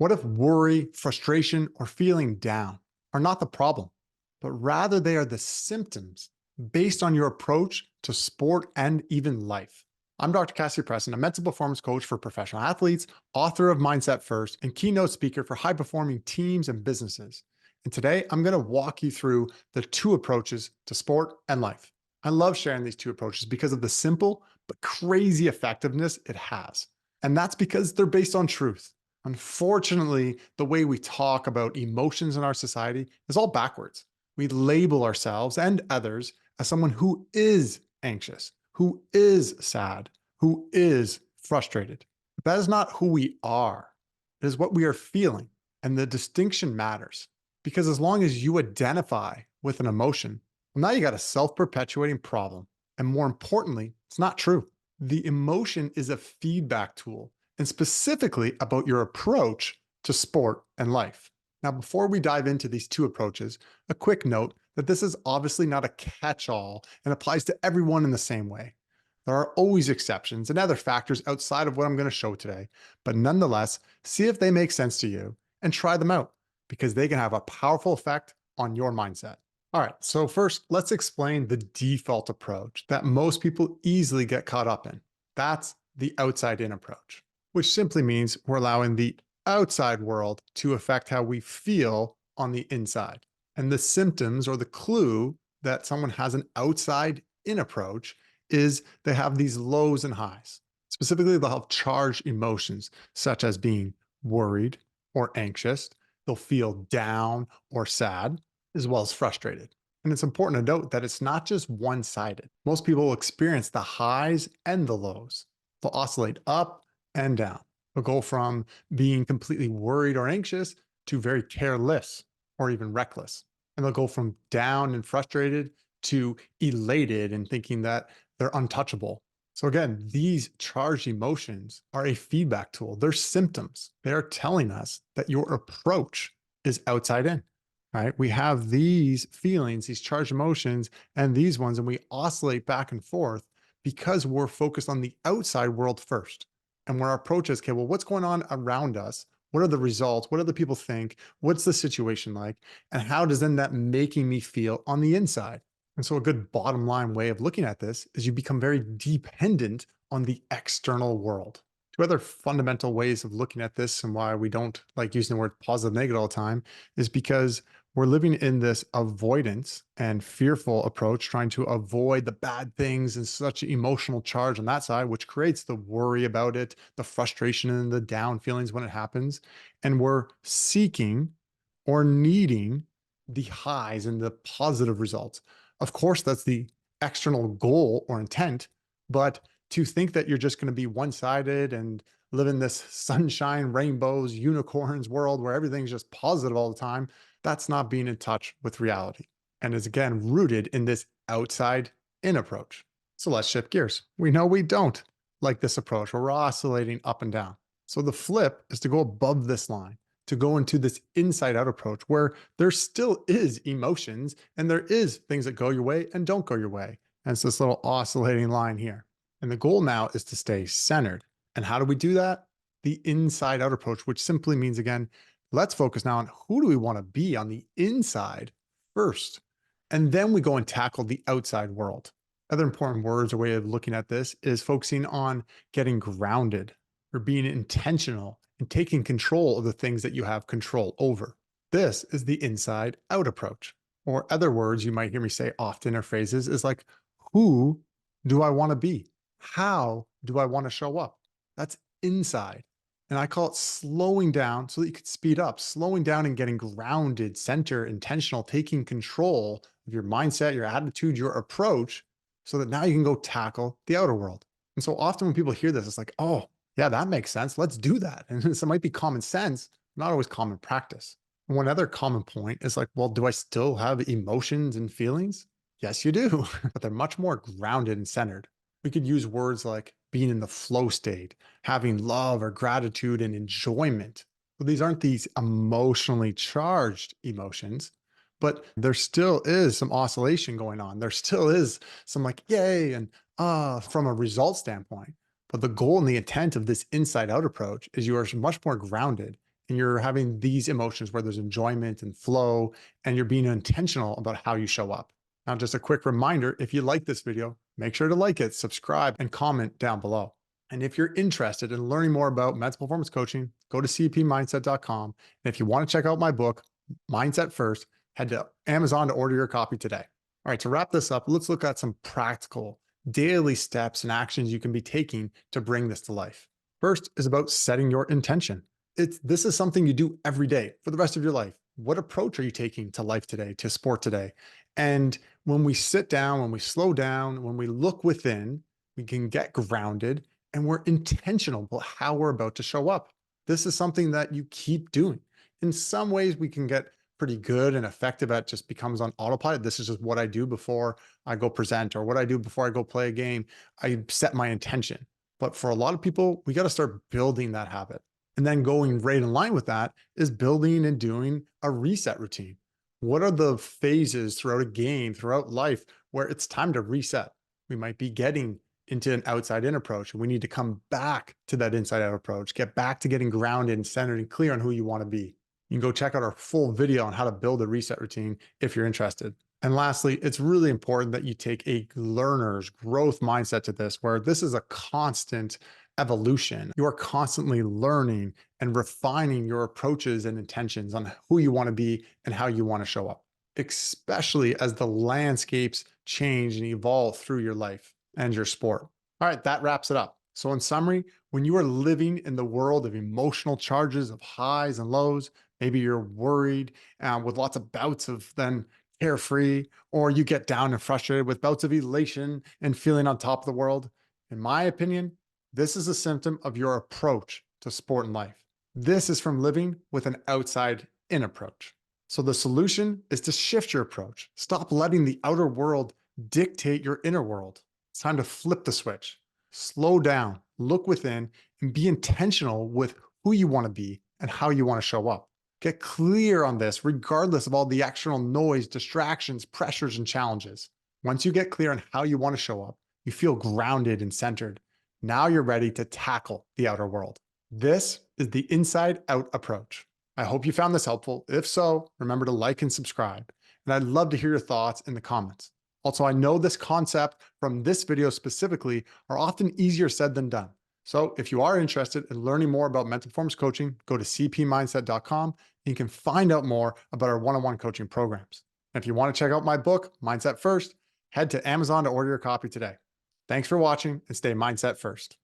What if worry, frustration, or feeling down are not the problem, but rather they are the symptoms based on your approach to sport and even life? I'm Dr. Cassie Preston, a mental performance coach for professional athletes, author of Mindset First, and keynote speaker for high performing teams and businesses. And today I'm going to walk you through the two approaches to sport and life. I love sharing these two approaches because of the simple but crazy effectiveness it has. And that's because they're based on truth. Unfortunately, the way we talk about emotions in our society is all backwards. We label ourselves and others as someone who is anxious, who is sad, who is frustrated. But that is not who we are. It is what we are feeling. And the distinction matters because as long as you identify with an emotion, well, now you got a self-perpetuating problem. And more importantly, it's not true. The emotion is a feedback tool and specifically about your approach to sport and life. Now, before we dive into these two approaches, a quick note that this is obviously not a catch-all and applies to everyone in the same way. There are always exceptions and other factors outside of what I'm going to show today, but nonetheless, see if they make sense to you and try them out because they can have a powerful effect on your mindset. All right, so first, let's explain the default approach that most people easily get caught up in. That's the outside-in approach, which simply means we're allowing the outside world to affect how we feel on the inside. And the symptoms or the clue that someone has an outside in approach is they have these lows and highs. Specifically, they'll have charged emotions such as being worried or anxious. They'll feel down or sad, as well as frustrated. And it's important to note that it's not just one-sided. Most people will experience the highs and the lows. They'll oscillate up and down. They'll go from being completely worried or anxious to very careless or even reckless. And they'll go from down and frustrated to elated and thinking that they're untouchable. So again, these charged emotions are a feedback tool. They're symptoms. They are telling us that your approach is outside in, right? We have these feelings, these charged emotions, and these ones, and we oscillate back and forth because we're focused on the outside world first. And where our approach is, okay, well, what's going on around us? What are the results? What do the people think? What's the situation like? And how does then that making me feel on the inside? And so a good bottom line way of looking at this is you become very dependent on the external world. Two other fundamental ways of looking at this and why we don't like using the word positive negative all the time is because we're living in this avoidance and fearful approach, trying to avoid the bad things and such emotional charge on that side, which creates the worry about it, the frustration and the down feelings when it happens. And we're seeking or needing the highs and the positive results. Of course, that's the external goal or intent, but to think that you're just going to be one-sided and live in this sunshine, rainbows, unicorns world where everything's just positive all the time, that's not being in touch with reality and is again rooted in this outside in approach. So let's shift gears. We know we don't like this approach where we're oscillating up and down. So the flip is to go above this line, to go into this inside out approach where there still is emotions and there is things that go your way and don't go your way. And it's this little oscillating line here. And the goal now is to stay centered. And how do we do that? The inside out approach, which simply means, again, let's focus now on who do we want to be on the inside first. And then we go and tackle the outside world. Other important words or way of looking at this is focusing on getting grounded or being intentional and taking control of the things that you have control over. This is the inside out approach. Or other words you might hear me say often or phrases is like, who do I want to be? How do I want to show up? That's inside. And I call it slowing down so that you could speed up, slowing down and getting grounded, center, intentional, taking control of your mindset, your attitude, your approach, so that now you can go tackle the outer world. And so often when people hear this, it's like, oh, yeah, that makes sense. Let's do that. And this might be common sense, not always common practice. And one other common point is like, well, do I still have emotions and feelings? Yes, you do, but they're much more grounded and centered. We could use words like being in the flow state, having love or gratitude and enjoyment. Well, these aren't these emotionally charged emotions, but there still is some oscillation going on. There still is some like, yay, and from a result standpoint. But the goal and the intent of this inside out approach is you are much more grounded and you're having these emotions where there's enjoyment and flow, and you're being intentional about how you show up. Now, just a quick reminder, if you like this video, make sure to like it, subscribe, and comment down below. And if you're interested in learning more about mental performance coaching, go to cpmindset.com. And if you want to check out my book, Mindset First, head to Amazon to order your copy today. All right, to wrap this up, let's look at some practical daily steps and actions you can be taking to bring this to life. First is about setting your intention. This is something you do every day for the rest of your life. What approach are you taking to life today, to sport today? And when we sit down, when we slow down, when we look within, we can get grounded and we're intentional about how we're about to show up. This is something that you keep doing. In some ways, we can get pretty good and effective at just becomes on autopilot. This is just what I do before I go present or what I do before I go play a game. I set my intention. But for a lot of people, we got to start building that habit. And then going right in line with that is building and doing a reset routine. What are the phases throughout a game, throughout life, where it's time to reset? We might be getting into an outside in approach, and we need to come back to that inside out approach, get back to getting grounded and centered and clear on who you want to be. You can go check out our full video on how to build a reset routine if you're interested. And lastly, it's really important that you take a learner's growth mindset to this, where this is a constant evolution. You are constantly learning and refining your approaches and intentions on who you want to be and how you want to show up, especially as the landscapes change and evolve through your life and your sport. All right, that wraps it up. So in summary, when you are living in the world of emotional charges of highs and lows, maybe you're worried with lots of bouts of then carefree, or you get down and frustrated with bouts of elation and feeling on top of the world. In my opinion, this is a symptom of your approach to sport and life. This is from living with an outside in approach. So the solution is to shift your approach. Stop letting the outer world dictate your inner world. It's time to flip the switch. Slow down, look within, and be intentional with who you want to be and how you want to show up. Get clear on this, regardless of all the external noise, distractions, pressures, and challenges. Once you get clear on how you want to show up, you feel grounded and centered. Now you're ready to tackle the outer world. This is the inside out approach. I hope you found this helpful. If so, remember to like and subscribe. And I'd love to hear your thoughts in the comments. Also, I know this concept from this video specifically are often easier said than done. So if you are interested in learning more about mental performance coaching, go to cpmindset.com and you can find out more about our one-on-one coaching programs. And if you want to check out my book, Mindset First, head to Amazon to order your copy today. Thanks for watching and stay mindset first.